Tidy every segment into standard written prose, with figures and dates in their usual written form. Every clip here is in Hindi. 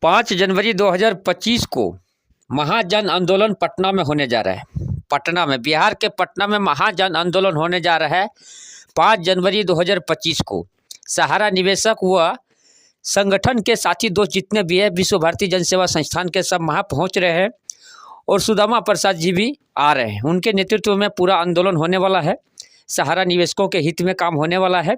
5 जनवरी 2025 को महाजन आंदोलन पटना में होने जा रहा है। पटना में, बिहार के पटना में महाजन आंदोलन होने जा रहा है 5 जनवरी 2025 को। सहारा निवेशक व संगठन के साथी दोस्त जितने भी है, विश्व भारती जन सेवा संस्थान के सब वहाँ पहुँच रहे हैं और सुदामा प्रसाद जी भी आ रहे हैं। उनके नेतृत्व में पूरा आंदोलन होने वाला है। सहारा निवेशकों के हित में काम होने वाला है।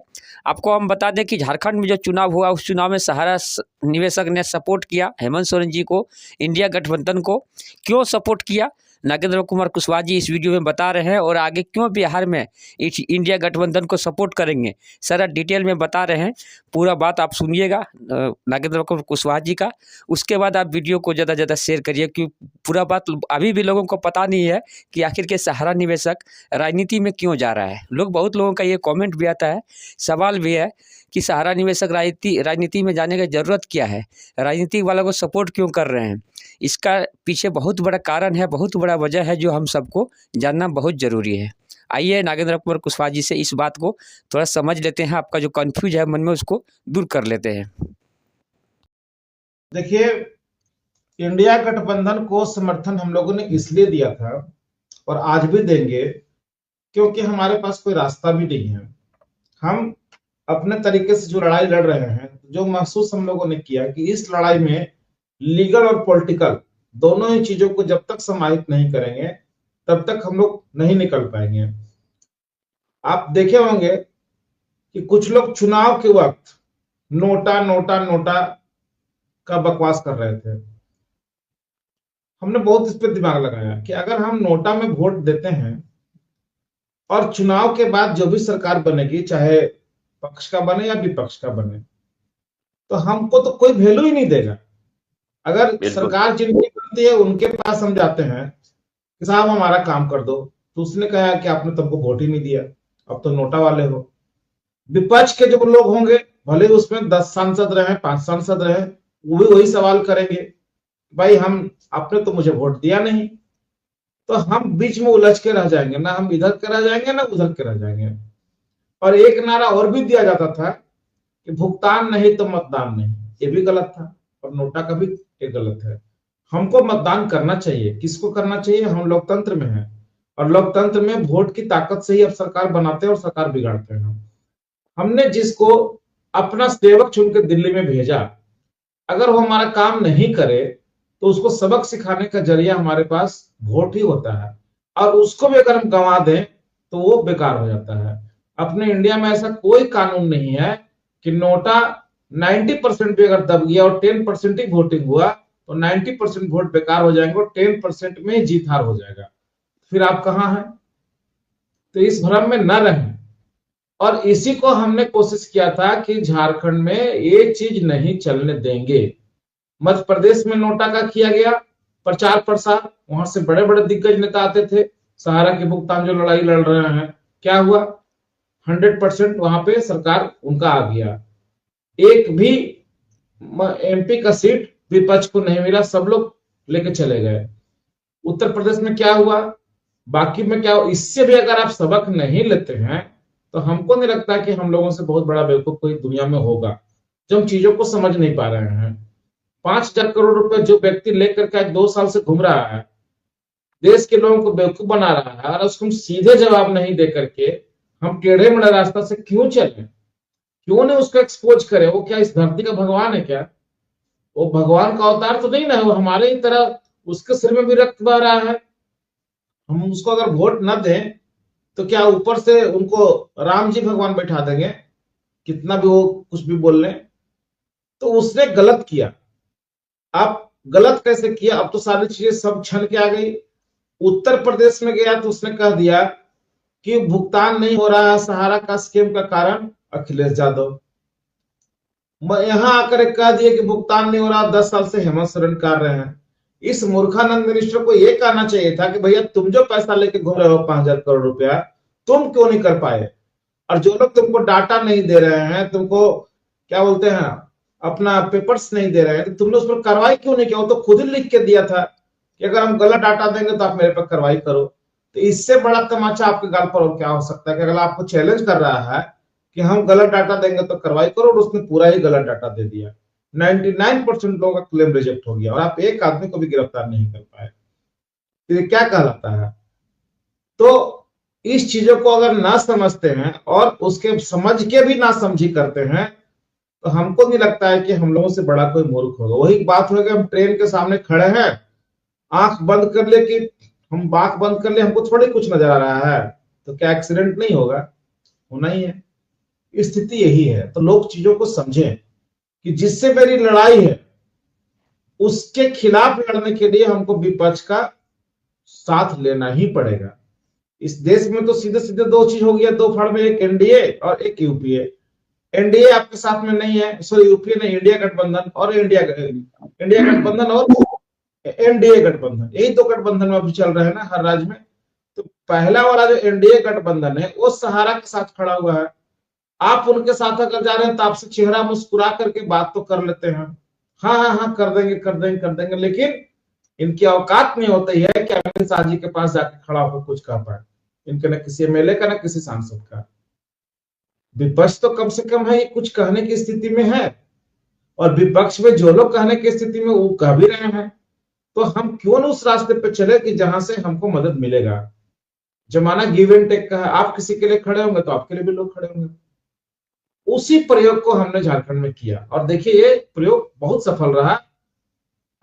आपको हम बता दें कि झारखंड में जो चुनाव हुआ, उस चुनाव में सहारा निवेशक ने सपोर्ट किया हेमंत सोरेन जी को, इंडिया गठबंधन को। क्यों सपोर्ट किया, नागेंद्र कुमार कुशवाहा जी इस वीडियो में बता रहे हैं, और आगे क्यों बिहार में इंडिया गठबंधन को सपोर्ट करेंगे सारा डिटेल में बता रहे हैं। पूरा बात आप सुनिएगा नागेंद्र कुमार कुशवाहा जी का। उसके बाद आप वीडियो को ज़्यादा से ज़्यादा शेयर करिए, क्योंकि पूरा बात अभी भी लोगों को पता नहीं है कि आखिर के सहारा निवेशक राजनीति में क्यों जा रहा है। बहुत लोगों का ये कमेंट भी आता है, सवाल भी है कि सहारा निवेशक राजनीति में जाने की ज़रूरत क्या है, राजनीति वालों को सपोर्ट क्यों कर रहे हैं। इसका पीछे बहुत बड़ा कारण है, बहुत बड़ा वजह है जो हम सबको जानना बहुत ज़रूरी है। आइए नागेंद्र कुमार कुशवाहा जी से इस बात को थोड़ा समझ लेते हैं, आपका जो कंफ्यूज है मन में उसको दूर कर लेते हैं। देखिए, इंडिया गठबंधन को समर्थन हम लोगों ने इसलिए दिया था और आज भी देंगे क्योंकि हमारे पास कोई रास्ता भी नहीं है। हम अपने तरीके से जो लड़ाई लड़ रहे हैं, जो महसूस हम लोगों ने किया कि इस लड़ाई में लीगल और पॉलिटिकल दोनों ही चीजों को जब तक समाहित नहीं करेंगे तब तक हम लोग नहीं निकल पाएंगे। आप देखे होंगे कि कुछ लोग चुनाव के वक्त नोटा नोटा नोटा का बकवास कर रहे थे। हमने बहुत इस पर दिमाग लगाया कि अगर हम नोटा में वोट देते हैं और चुनाव के बाद जो भी सरकार बनेगी, चाहे पक्ष का बने या विपक्ष का बने, तो हमको तो कोई वैल्यू ही नहीं देगा। अगर सरकार जिनकी बनती है उनके पास हम जाते हैं कि साहब हमारा काम कर दो, तो उसने कहा कि आपने तुमको वोट ही नहीं दिया, अब तो नोटा वाले हो। विपक्ष के जो लोग होंगे, भले उसमें 10 सांसद रहे, 5 सांसद रहे, वो भी वही सवाल करेंगे, भाई आपने तो मुझे वोट दिया नहीं। तो हम बीच में उलझ के रह जाएंगे, ना हम इधर के रह जाएंगे ना उधर के रह जाएंगे। और एक नारा और भी दिया जाता था कि भुगतान नहीं तो मतदान नहीं, ये भी गलत था और नोटा का भी ये गलत है। हमको मतदान करना चाहिए। किसको करना चाहिए? हम लोकतंत्र में हैं और लोकतंत्र में वोट की ताकत से ही अब सरकार बनाते हैं और सरकार बिगाड़ते हैं। हमने जिसको अपना सेवक चुन के दिल्ली में भेजा, अगर वो हमारा काम नहीं करे तो उसको सबक सिखाने का जरिया हमारे पास वोट ही होता है, और उसको भी अगर हम गंवा दें तो वो बेकार हो जाता है। अपने इंडिया में ऐसा कोई कानून नहीं है कि नोटा 90% भी अगर दब गया और 10% ही वोटिंग हुआ तो 90% वोट बेकार हो जाएंगे और 10% में ही जीत हार हो जाएगा। फिर आप कहां हैं? तो इस भ्रम में न रहें। और इसी को हमने कोशिश किया था कि झारखंड में ये चीज नहीं चलने देंगे। मध्य प्रदेश में नोटा का किया गया प्रचार प्रसार, वहां से बड़े बड़े दिग्गज नेता आते थे। सहारा के भुगतान जो लड़ाई लड़ रहे हैं, क्या हुआ? 100% वहां पे सरकार उनका आ गया। एक भी एमपी का सीट विपक्ष को नहीं मिला, सब लोग लेके चले गए। उत्तर प्रदेश में क्या हुआ, बाकी में क्या हुआ? इससे भी अगर आप सबक नहीं लेते हैं तो हमको नहीं लगता कि हम लोगों से बहुत बड़ा बेवकूफ कोई दुनिया में होगा जो हम चीजों को समझ नहीं पा रहे हैं। 5,000 करोड़ रुपए जो व्यक्ति लेकर के 2 साल से घूम रहा है, देश के लोगों को बेवकूफ बना रहा है, और उसको सीधे जवाब नहीं दे करके हम टेढ़े मेढ़े रास्ता से क्यों चले? क्यों नहीं उसको एक्सपोज करें? वो क्या इस धरती का भगवान है क्या? वो भगवान का अवतार तो नहीं ना, वो हमारे ही तरह उसके सिर में भी रक्त बह रहा है। हम उसको अगर वोट न दें तो क्या ऊपर से उनको राम जी भगवान बैठा देंगे, कितना भी वो कुछ भी बोल लें? तो उसने गलत किया। आप गलत कैसे किया? अब तो सारी चीजें सब छन के आ गई। उत्तर प्रदेश में गया तो उसने कह दिया कि भुगतान नहीं हो रहा है सहारा का स्कीम का कारण अखिलेश यादव। यहां आकर कह दिया कि भुगतान नहीं हो रहा, 10 साल से हेमंत सोरेन कर रहे हैं। इस मूर्खानंद मिनिस्टर को यह कहना चाहिए था कि भैया तुम जो पैसा लेके घूम रहे हो 5,000 करोड़ रुपया, तुम क्यों नहीं कर पाए? और जो लोग तुमको डाटा नहीं दे रहे हैं, तुमको क्या बोलते हैं, अपना पेपर्स नहीं दे रहे हैं, तो तुमने उस पर कार्रवाई क्यों नहीं किया? वो तो खुद ही लिख के दिया था कि अगर हम गलत डाटा देंगे तो आप मेरे पर कार्रवाई करो। तो इससे बड़ा तमाचा आपके गाल पर और क्या हो सकता है कि अगर आपको चैलेंज कर रहा है कि हम गलत डाटा देंगे तो कार्रवाई करो, और उसने पूरा ही गलत डाटा दे दिया। 99% लोगों का क्लेम रिजेक्ट हो गया और आप एक आदमी को भी गिरफ्तार नहीं कर पाए। तो ये क्या कहलाता है? तो इस चीजों को अगर ना समझते हैं और उसके समझ के भी ना समझी करते हैं तो हमको नहीं लगता है कि हम लोगों से बड़ा कोई मूर्ख होगा। वही बात होगी, हम ट्रेन के सामने खड़े हैं, आंख बंद कर ले कि हम आंख बंद कर ले हमको थोड़ी कुछ नजर आ रहा है, तो क्या एक्सीडेंट नहीं होगा? होना ही है। स्थिति यही है। तो लोग चीजों को समझें कि जिससे मेरी लड़ाई है उसके खिलाफ लड़ने के लिए हमको विपक्ष का साथ लेना ही पड़ेगा। इस देश में तो सीधे सीधे दो चीज हो गया, दो फाड़ में, एक एनडीए और एक यूपीए। एनडीए आपके साथ में नहीं है, सॉरी यूपीए नहीं, इंडिया गठबंधन और इंडिया गठबंधन और एनडीए गठबंधन, यही दो गठबंधन में अभी चल रहे हैं ना हर राज्य में। तो पहला वाला जो एनडीए गठबंधन है वो सहारा के साथ खड़ा हुआ है। आप उनके साथ अगर जा रहे हैं तो आपसे चेहरा मुस्कुरा करके बात तो कर लेते हैं, हाँ हाँ हाँ कर देंगे कर देंगे कर देंगे, लेकिन इनकी औकात नहीं होती है कि अमित शाह जी के पास जाकर खड़ा होकर कुछ कह पाए। इनके न किसी एमएलए का न किसी सांसद का। विपक्ष तो कम से कम है ये कुछ कहने की स्थिति में है, और विपक्ष में जो लोग कहने की स्थिति में वो कह भी रहे हैं, तो हम क्यों न उस रास्ते पे चले कि जहां से हमको मदद मिलेगा। जमाना गिव एंड टेक का है, आप किसी के लिए खड़े होंगे तो आपके लिए भी लोग खड़े होंगे। उसी प्रयोग को हमने झारखंड में किया और देखिए ये प्रयोग बहुत सफल रहा।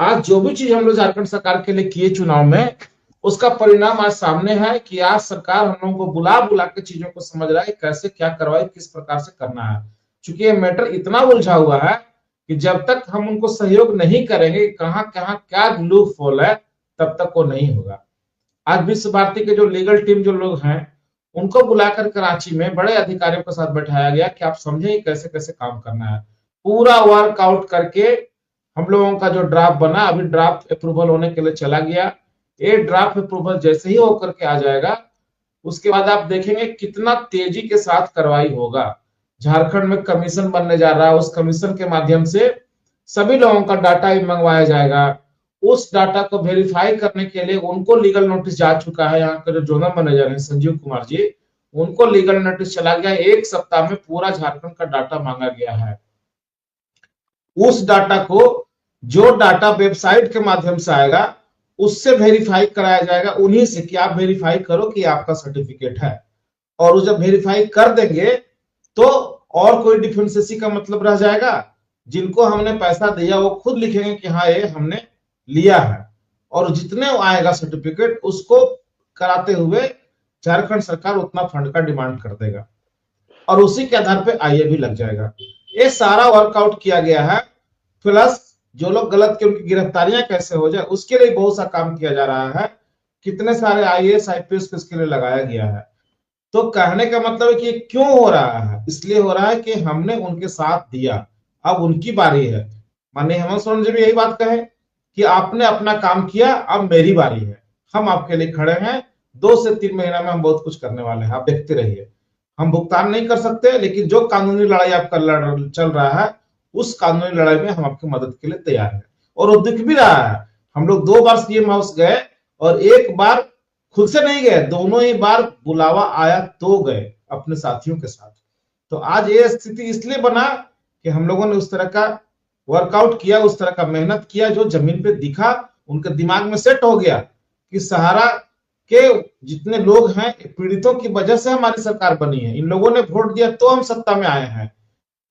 आज जो भी चीज हम लोग झारखंड सरकार के लिए किए चुनाव में, उसका परिणाम आज सामने है कि आज सरकार हम लोगों को बुला बुला के चीजों को समझ रहा है कैसे क्या करवाई, किस प्रकार से करना है। चूंकि ये मैटर इतना उलझा हुआ है कि जब तक हम उनको सहयोग नहीं करेंगे कहां कहां क्या लूप होल है, तब तक वो नहीं होगा। आज विश्व भारती के जो लीगल टीम जो लोग हैं उनको बुलाकर कराची में बड़े अधिकारियों के साथ बैठाया गया कि आप समझें कैसे कैसे काम करना है। पूरा वर्कआउट करके हम लोगों का जो ड्राफ्ट बना, अभी ड्राफ्ट अप्रूवल होने के लिए चला गया। ये ड्राफ्ट अप्रूवल जैसे ही होकर के आ जाएगा उसके बाद आप देखेंगे कितना तेजी के साथ कार्रवाई होगा। झारखंड में कमीशन बनने जा रहा है, उस कमीशन के माध्यम से सभी लोगों का डाटा मंगवाया जाएगा। उस डाटा को वेरीफाई करने के लिए उनको लीगल नोटिस जा चुका है। यहाँ के जो जोनल मैनेजर हैं संजीव कुमार जी, उनको लीगल नोटिस चला गया। एक सप्ताह में पूरा झारखंड का डाटा मांगा गया है। उस डाटा को, जो डाटा वेबसाइट के माध्यम से आएगा उससे वेरीफाई कराया जाएगा उन्हीं से कि आप वेरीफाई करो कि आपका सर्टिफिकेट है। और वो जब वेरीफाई कर देंगे तो और कोई डिफेंसेसी का मतलब रह जाएगा। जिनको हमने पैसा दिया वो खुद लिखेंगे कि हाँ ये हमने लिया है, और जितने आएगा सर्टिफिकेट उसको कराते हुए झारखंड सरकार उतना फंड का डिमांड कर देगा और उसी के आधार पे आईए भी लग जाएगा। ये सारा वर्कआउट किया गया है। प्लस जो लोग गलत के उनकी गिरफ्तारियां कैसे हो जाए उसके लिए बहुत सा काम किया जा रहा है। कितने सारे आईएएस आईपीएस को इसके लिए लगाया गया है। तो कहने का मतलब है कि ये क्यों हो रहा है? इसलिए हो रहा है कि हमने उनके साथ दिया, अब उनकी बारी है। माननीय हेमंत सोरेन जी भी यही बात कहे कि आपने अपना काम किया, अब मेरी बारी है, हम आपके लिए खड़े हैं। 2 से 3 महीना में हम बहुत कुछ करने वाले हैं, आप देखते रहिए। हम भुगतान नहीं कर सकते, लेकिन जो कानूनी लड़ाई आपका चल रहा है उस कानूनी लड़ाई में हम आपकी मदद के लिए तैयार हैं। और वो दिख भी रहा है। हम लोग 2 बार सीएम हाउस गए और 1 बार खुद से नहीं गए, दोनों ही बार बुलावा आया तो गए अपने साथियों के साथ। तो आज ये स्थिति इसलिए बना कि हम लोगों ने उस तरह का वर्कआउट किया, उस तरह का मेहनत किया जो जमीन पे दिखा, उनके दिमाग में सेट हो गया कि सहारा के जितने लोग हैं पीड़ितों की वजह से हमारी सरकार बनी है। इन लोगों ने वोट दिया तो हम सत्ता में आए हैं।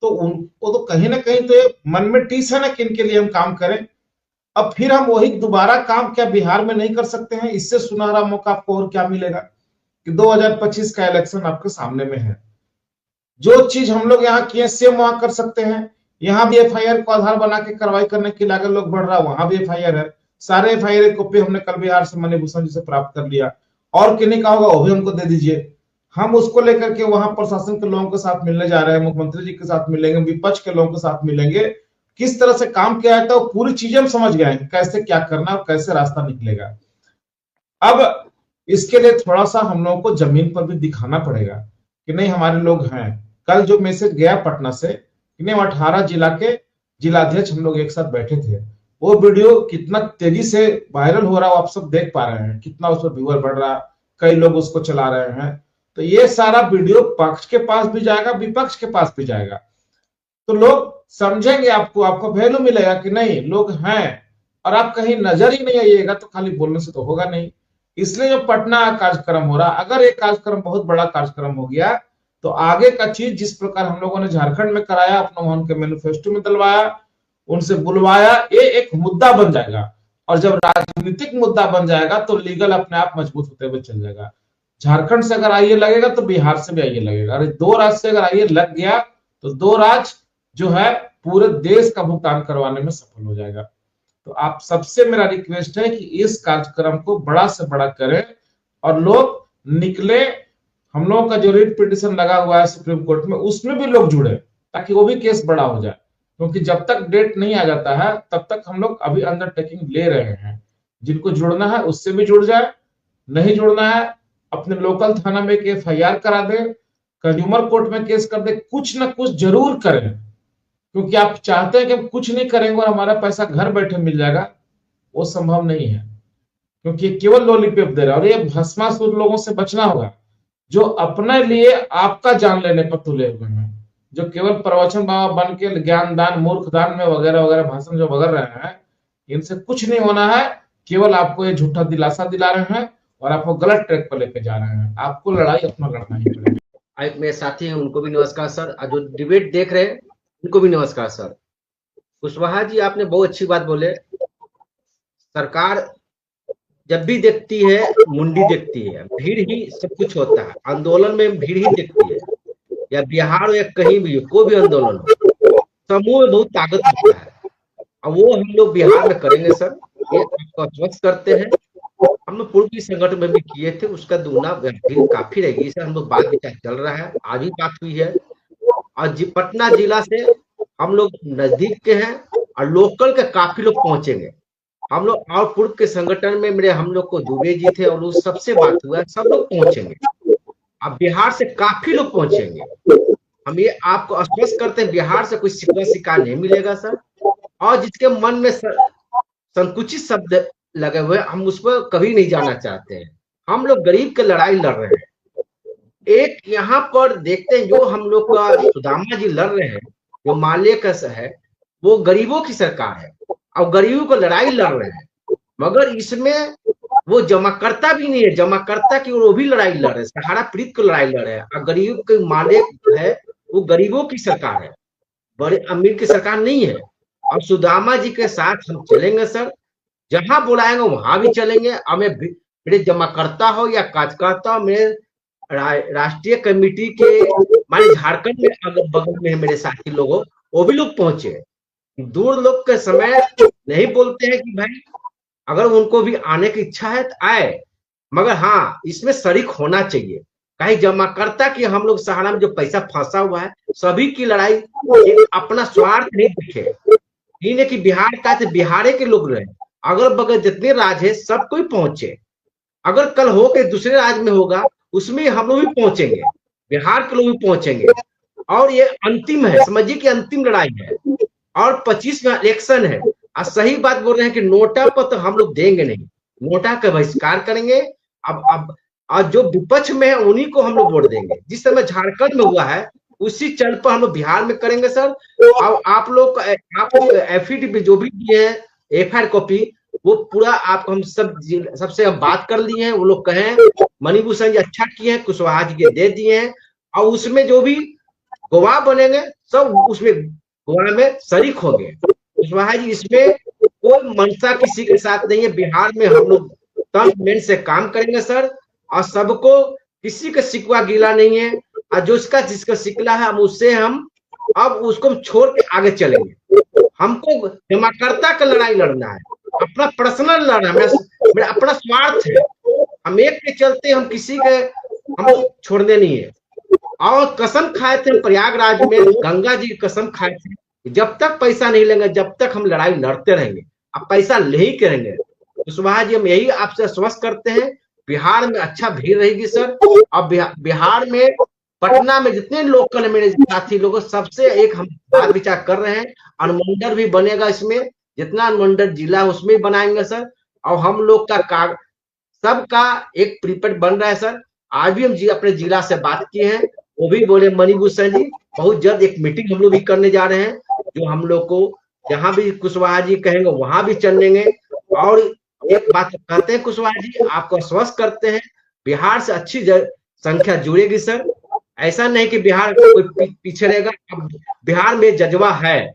तो उनको तो कहीं ना कहीं तो मन में टीस है ना कि इनके लिए हम काम करें। अब फिर हम वही दोबारा काम क्या बिहार में नहीं कर सकते हैं? इससे सुनहरा मौका आपको और क्या मिलेगा कि 2025 का इलेक्शन आपके सामने में है। जो चीज हम लोग यहाँ किए सेम वहां कर सकते हैं। यहाँ भी एफआईआर को आधार बना के कार्रवाई करने की लागत लोग बढ़ रहा है, वहां भी एफआईआर है। सारे एफआईआर कॉपी हमने कल बिहार से मणिभूषण जी से प्राप्त कर लिया। और किन्हीं का होगा वो भी हमको दे दीजिए। हम उसको लेकर के वहां प्रशासन के लोगों के साथ मिलने जा रहे हैं, मुख्यमंत्री जी के साथ मिलेंगे, विपक्ष के लोगों के साथ मिलेंगे। किस तरह से काम किया जाता है पूरी चीजें हम समझ गए हैं, कैसे क्या करना और कैसे रास्ता निकलेगा। अब इसके लिए थोड़ा सा हम लोगों को जमीन पर भी दिखाना पड़ेगा कि नहीं हमारे लोग हैं। कल जो मैसेज गया पटना से कि नहीं 18 जिला के जिलाध्यक्ष हम लोग एक साथ बैठे थे, वो वीडियो कितना तेजी से वायरल हो रहा है आप सब देख पा रहे हैं, कितना उस पर व्यूअर बढ़ रहा है, कई लोग उसको चला रहे हैं। तो ये सारा वीडियो पक्ष के पास भी जाएगा, विपक्ष के पास भी जाएगा। तो लोग समझेंगे आपको, आपको वैल्यू मिलेगा कि नहीं लोग हैं, और आप कहीं नजर ही नहीं आइएगा तो खाली बोलने से तो होगा नहीं। इसलिए जो पटना कार्यक्रम हो रहा, अगर एक कार्यक्रम बहुत बड़ा कार्यक्रम हो गया तो आगे का चीज जिस प्रकार हम लोगों ने झारखंड में कराया, अपना वहां के मैनिफेस्टो में डलवाया, उनसे बुलवाया, ये एक मुद्दा बन जाएगा। और जब राजनीतिक मुद्दा बन जाएगा तो लीगल अपने आप मजबूत होते हुए चल जाएगा। झारखंड से अगर आइए लगेगा तो बिहार से भी आइए लगेगा, अरे दो राज्य से अगर आइए लग गया तो दो राज्य जो है पूरे देश का भुगतान करवाने में सफल हो जाएगा। तो आप सबसे मेरा रिक्वेस्ट है कि इस कार्यक्रम को बड़ा से बड़ा करें और लोग निकले। हम लोगों का जो रिट पिटिशन लगा हुआ है सुप्रीम कोर्ट में, उसमें भी लोग जुड़े ताकि वो भी केस बड़ा हो जाए, क्योंकि जब तक डेट नहीं आ जाता है तब तक हम लोग अभी अंडरटेकिंग ले रहे हैं। जिनको जुड़ना है उससे भी जुड़ जाए, नहीं जुड़ना है अपने लोकल थाना में एक FIR करा दे, कंज्यूमर कोर्ट में केस कर दे, कुछ ना कुछ जरूर करें। क्योंकि आप चाहते हैं कि हम कुछ नहीं करेंगे और हमारा पैसा घर बैठे मिल जाएगा, वो संभव नहीं है, क्योंकि केवल लॉलीपॉप दे रहा है। और ये भस्मासुर लोगों से बचना होगा जो अपने लिए आपका जान लेने पर तुले हुए हैं, जो केवल प्रवचन बाबा बन के ज्ञान दान मूर्ख दान में वगैरह वगैरह भाषण जो बगल रहे हैं, इनसे कुछ नहीं होना है। केवल आपको ये झूठा दिलासा दिला रहे हैं और आपको गलत ट्रैक पर लेके जा रहे हैं। आपको लड़ाई अपना लड़ना ही पड़ेगा। मेरे साथी हैं उनको भी नमस्कार सर, और जो डिबेट देख रहे हैं उनको भी नमस्कार सर। कुशवाहा जी आपने बहुत अच्छी बात बोले। सरकार जब भी देखती है मुंडी देखती है, भीड़ ही सब कुछ होता है। आंदोलन में भीड़ ही देखती है, या बिहार हो या कहीं भी हो, कोई भी आंदोलन हो, समूह में बहुत ताकत होता है। और वो हम लोग बिहार में करेंगे सर, ये आपको आश्वस्त करते हैं। हम लोग पूर्व की संगठन में भी किए थे, उसका दूना भीड़ काफी रहेगी। इसे हम लोग बात विचार चल रहा है, आज भी बात हुई है। और पटना जिला से हम लोग नजदीक के हैं और लोकल के काफी लोग पहुंचेंगे। हम लोग और पूर्व के संगठन में मेरे हम लोग को दुबे जी थे और उस सबसे बात हुआ, सब लोग पहुंचेंगे। अब बिहार से काफी लोग पहुंचेंगे। हम ये आपको आश्वस्त करते हैं, बिहार से कोई शिकवा शिकायत नहीं मिलेगा सर। और जिसके मन में संकुचित शब्द लगे हुए, हम उस पर कभी नहीं जाना चाहते हैं। हम लोग गरीब की लड़ाई लड़ रहे हैं। एक यहाँ पर देखते हैं जो हम लोग का सुदामा जी लड़ रहे हैं, जो माले का है, वो गरीबों की सरकार है और गरीबों को लड़ाई लड़ रहे हैं। मगर इसमें वो जमाकर्ता भी नहीं है, जमाकर्ता की वो भी लड़ाई लड़ रहे हैं, सहारा पीड़ित को लड़ाई लड़ रहे हैं। और गरीब के मालिक है वो गरीबों की सरकार है, बड़े अमीर की सरकार नहीं है। और सुदामा जी के साथ हम चलेंगे सर, जहां बुलाएंगे वहां भी चलेंगे। हमें मेरे जमाकर्ता हो या कार्यकर्ता, मेरे राष्ट्रीय कमेटी के माने झारखंड में अगल बगल में मेरे साथी लोग हो, वो भी लोग पहुंचे। दूर लोग के समय नहीं बोलते हैं कि भाई अगर उनको भी आने की इच्छा है तो आए, मगर हाँ इसमें शरीक होना चाहिए। कहीं जमाकर्ता की हम लोग सहारा में जो पैसा फंसा हुआ है, सभी की लड़ाई अपना स्वार्थ नहीं दिखे। इन्हें कि बिहार का बिहारे के लोग रहे, अगल बगल जितने राज्य है सब कोई पहुंचे। अगर कल हो के दूसरे राज्य में होगा उसमें हम लोग भी पहुंचेंगे, बिहार के लोग भी पहुंचेंगे। और ये अंतिम है, समझिए कि अंतिम लड़ाई है। और 25 में इलेक्शन है। और सही बात बोल रहे हैं कि नोटा पर तो हम लोग देंगे नहीं, नोटा का बहिष्कार करेंगे। अब जो विपक्ष में है उन्हीं को हम लोग वोट देंगे। जिस समय झारखंड में हुआ है उसी चल पर हम लोग बिहार में करेंगे सर। और आप लोग एफिडेविट जो भी दिए हैं FIR कॉपी, वो पूरा आप हम सबसे हम बात कर लिए हैं। वो लोग कहें मणिभूषण जी अच्छा किए हैं, कुशवाहा जी के दे दिए हैं। और उसमें जो भी गवाह बनेंगे सब उसमें गवाह में शरीक होंगे। कुशवाहा जी इसमें कोई मंशा किसी के साथ नहीं है। बिहार में हम लोग तन मन से काम करेंगे सर, और सबको किसी का शिकवा गीला नहीं है। और जो जिसका शिकला है हम उससे हम अब उसको छोड़ के आगे चलेंगे। हमको जमाकर्ता का लड़ाई लड़ना है, अपना पर्सनल लड़ना है, मेरा अपना स्वार्थ है। हम एक के चलते हम किसी के हम छोड़ने नहीं है। और कसम खाए थे प्रयागराज में, गंगा जी कसम खाए थे, जब तक पैसा नहीं लेंगे जब तक हम लड़ाई लड़ते रहेंगे। अब पैसा नहीं करेंगे। कुशवाहा जी हम यही आपसे आश्वस्त करते हैं, बिहार में अच्छा भीड़ रहेगी सर। अब बिहार में पटना में जितने लोकल मेरे साथी लोग सबसे एक हम बात विचार कर रहे हैं, अनुमंडल भी बनेगा इसमें, जितना अनुमंडल जिला उसमें बनाएंगे सर। और हम लोग का सबका एक प्रीपेड बन रहा है सर। आज भी हम अपने जिला से बात किए हैं, वो भी बोले मणिभूषण जी बहुत जल्द एक मीटिंग हम लोग भी करने जा रहे हैं, जो हम लोग को जहां भी कुशवाहा जी कहेंगे वहां भी चलेंगे। और एक बात कहते हैं कुशवाहा जी, आपको आश्वस्त करते हैं बिहार से अच्छी संख्या जुड़ेगी सर। ऐसा नहीं कि बिहार कोई पीछे रहेगा। अब बिहार में जज्बा है,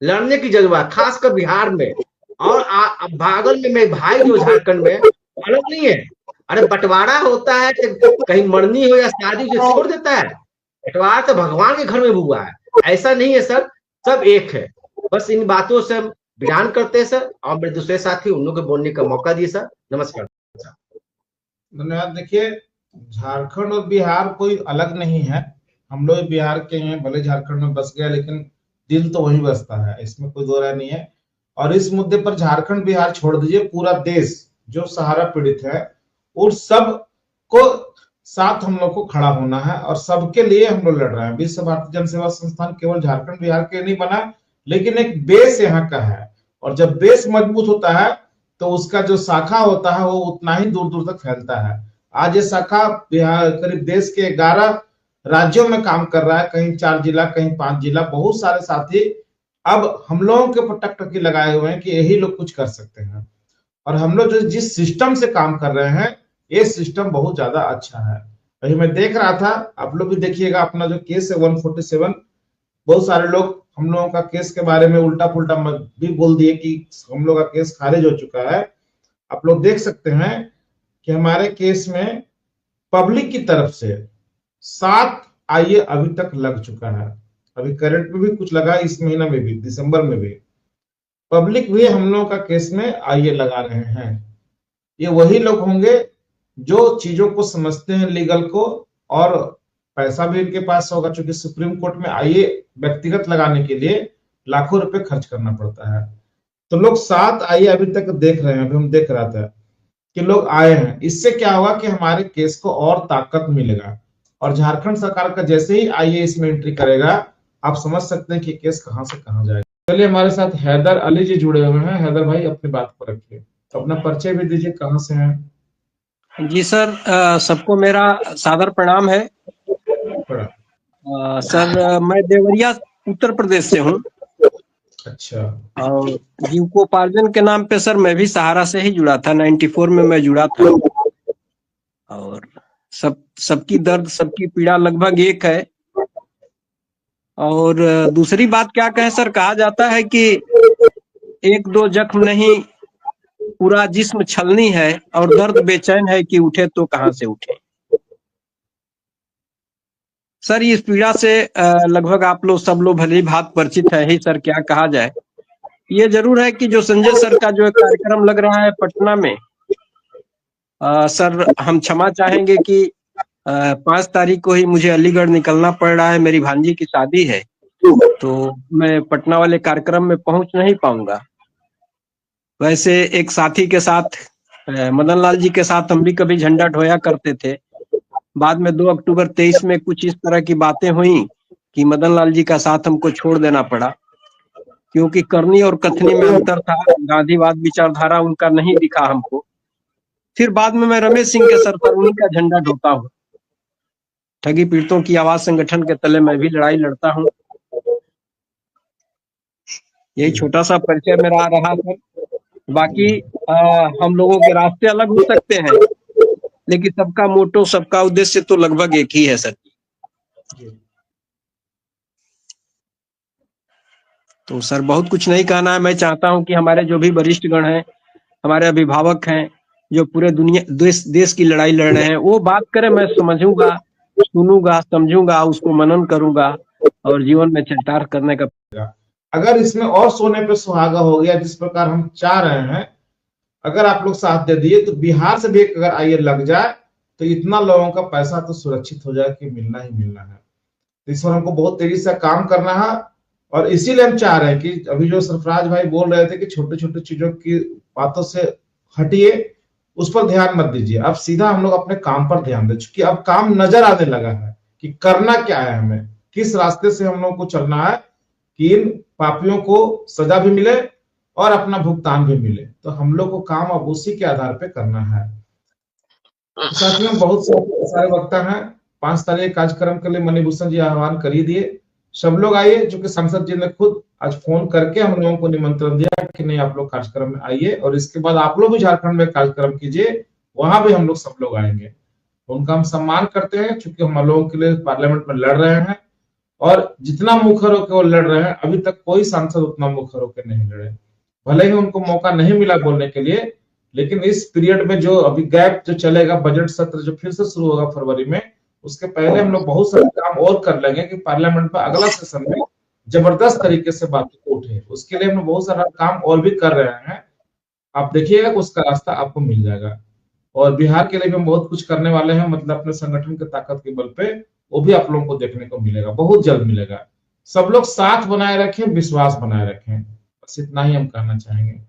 लड़ने की जज्बा, खासकर बिहार में। और भागल में भाई जो झारखंड में अलग नहीं है। अरे बंटवारा होता है तो कहीं मरनी हो या शादी जो छोड़ देता है, बंटवारा तो भगवान के घर में हुआ है, ऐसा नहीं है सर, सब एक है। बस इन बातों से हम बयान करते हैं सर, और मेरे दूसरे साथी उन लोगों को बोलने का मौका दिए सर। नमस्कार। धन्यवाद। देखिए, झारखंड और बिहार कोई अलग नहीं है, हम लोग बिहार के हैं, भले झारखंड में बस गया लेकिन दिल तो वहीं बसता है, इसमें कोई दो राय नहीं है। और इस मुद्दे पर झारखंड बिहार छोड़ दीजिए, पूरा देश जो सहारा पीड़ित है उन सब को साथ हम लोग को खड़ा होना है और सबके लिए हम लोग लड़ रहे हैं। विश्व भारती जन सेवा संस्थान केवल झारखंड बिहार के नहीं बना, लेकिन एक बेस यहाँ का है, और जब बेस मजबूत होता है तो उसका जो शाखा होता है वो उतना ही दूर दूर तक फैलता है। आज ये शाखा बिहार करीब देश के 11 राज्यों में काम कर रहा है, कहीं 4 जिला, कहीं 5 जिला। बहुत सारे साथी अब हम लोगों के ऊपर टकटकी लगाए हुए हैं कि यही लोग कुछ कर सकते हैं, और हम लोग जो जिस सिस्टम से काम कर रहे हैं ये सिस्टम बहुत ज्यादा अच्छा है। वही मैं देख रहा था, आप लोग भी देखिएगा, अपना जो केस है 147, बहुत सारे लोग हम लोगों का केस के बारे में उल्टा पुल्टा भी बोल दिए कि हम लोग का केस खारिज हो चुका है। आप लोग देख सकते हैं कि हमारे केस में पब्लिक की तरफ से 7 आईए अभी तक लग चुका है, अभी करंट में भी कुछ लगा, इस महीना में भी, दिसंबर में भी पब्लिक भी हम लोगों का केस में आईए लगा रहे हैं। ये वही लोग होंगे जो चीजों को समझते हैं लीगल को, और पैसा भी इनके पास होगा, क्योंकि सुप्रीम कोर्ट में आईए व्यक्तिगत लगाने के लिए लाखों रुपए खर्च करना पड़ता है। तो लोग 7 आईए अभी तक देख रहे हैं, अभी हम देख रहा था कि लोग आए हैं। इससे क्या होगा कि हमारे केस को और ताकत मिलेगा, और झारखंड सरकार का जैसे ही आईए इसमें एंट्री करेगा, आप समझ सकते हैं कि केस कहां से कहां जाएगा। चलिए, हमारे साथ हैदर अली जी जुड़े हुए हैं। हैदर भाई, अपनी बात को रखिए, तो अपना परिचय भी दीजिए, कहां से हैं। जी सर, सबको मेरा सादर प्रणाम है। सर, मैं देवरिया उत्तर प्रदेश से हूँ। अच्छा। और जीविकोपार्जन के नाम पे सर मैं भी सहारा से ही जुड़ा था, 94 में मैं जुड़ा था। और सबकी दर्द, सबकी पीड़ा लगभग एक है। और दूसरी बात क्या कहें सर, कहा जाता है कि 1-2 जख्म नहीं, पूरा जिस्म छलनी है, और दर्द बेचैन है कि उठे तो कहां से उठे। सर, इस पीड़ा से लगभग आप लोग सब लोग भली भांति परिचित है ही सर, क्या कहा जाए। ये जरूर है कि जो संजय सर का जो कार्यक्रम लग रहा है पटना में, सर हम क्षमा चाहेंगे कि 5 तारीख को ही मुझे अलीगढ़ निकलना पड़ रहा है, मेरी भांजी की शादी है, तो मैं पटना वाले कार्यक्रम में पहुंच नहीं पाऊंगा। वैसे एक साथी के साथ, मदन लाल जी के साथ हम भी कभी झंडा ढोया करते थे। बाद में 2 अक्टूबर 23 में कुछ इस तरह की बातें हुई कि मदन लाल जी का साथ हमको छोड़ देना पड़ा, क्योंकि करनी और कथनी में अंतर था, गांधीवाद विचारधारा उनका नहीं दिखा हमको। फिर बाद में मैं रमेश सिंह के सरपरस्ती का झंडा ढोता हूँ। ठगी पीड़ितों की आवाज संगठन के तले मैं भी लड़ाई लड़ता हूँ। यही छोटा सा परिचय मेरा आ रहा सर। बाकी हम लोगों के रास्ते अलग हो सकते हैं, लेकिन सबका मोटो, सबका उद्देश्य तो लगभग एक ही है सर। तो सर बहुत कुछ नहीं कहना है। मैं चाहता हूं कि हमारे जो भी वरिष्ठ गण हैं, हमारे अभिभावक हैं, जो पूरे दुनिया देश की लड़ाई लड़ रहे हैं, वो बात करें, मैं समझूंगा, सुनूंगा, समझूंगा, उसको मनन करूंगा और जीवन में चरितार्थ करने का। अगर इसमें और सोने पे सुहागा हो गया, जिस प्रकार हम चाह रहे हैं, अगर आप लोग साथ दे दिए, तो बिहार से भी एक अगर आईए लग जाए तो इतना लोगों का पैसा तो सुरक्षित हो जाए कि मिलना ही मिलना है। तो इस पर हमको बहुत तेजी से काम करना है, और इसीलिए हम चाह रहे हैं कि अभी जो सरफराज भाई बोल रहे थे कि छोटे छोटे चीजों की बातों से हटिए, उस पर ध्यान मत दीजिए। अब सीधा हम लोग अपने काम पर ध्यान दें, क्योंकि अब काम नजर आने लगा है कि करना क्या है, हमें किस रास्ते से हम लोग को चलना है कि इन पापियों को सजा भी मिले और अपना भुगतान भी मिले। तो हम लोग को काम अब उसी के आधार पे करना है। साथियों, बहुत सारे वक्ता हैं, 5 तारीख कार्यक्रम के लिए मणिभूषण जी आह्वान कर ही दिए। सब लोग आइए, चूंकि सांसद जी ने खुद आज फोन करके हम लोगों को निमंत्रण दिया कि नहीं आप लोग कार्यक्रम में आइए, और इसके बाद आप लोग भी झारखंड में कार्यक्रम कीजिए, वहां भी हम लोग सब लोग आएंगे। उनका हम सम्मान करते हैं, चूंकि हम लोगों के लिए पार्लियामेंट में लड़ रहे हैं, और जितना मुखर होकर वो लड़ रहे हैं, अभी तक कोई सांसद उतना मुखर होकर नहीं लड़े। भले ही उनको मौका नहीं मिला बोलने के लिए, लेकिन इस पीरियड में जो अभी गैप जो चलेगा, बजट सत्र जो फिर से शुरू होगा फरवरी में, उसके पहले हम लोग बहुत सारे काम और कर लेंगे कि पार्लियामेंट में अगला सेशन में जबरदस्त तरीके से बातों को उठे। उसके लिए हम लोग बहुत सारा काम और भी कर रहे हैं, आप देखिएगा उसका रास्ता आपको मिल जाएगा। और बिहार के लिए भी हम बहुत कुछ करने वाले हैं, मतलब अपने संगठन के ताकत के बल पे, वो भी आप लोगों को देखने को मिलेगा, बहुत जल्द मिलेगा। सब लोग साथ बनाए रखें, विश्वास बनाए रखें, बस इतना ही हम कहना चाहेंगे।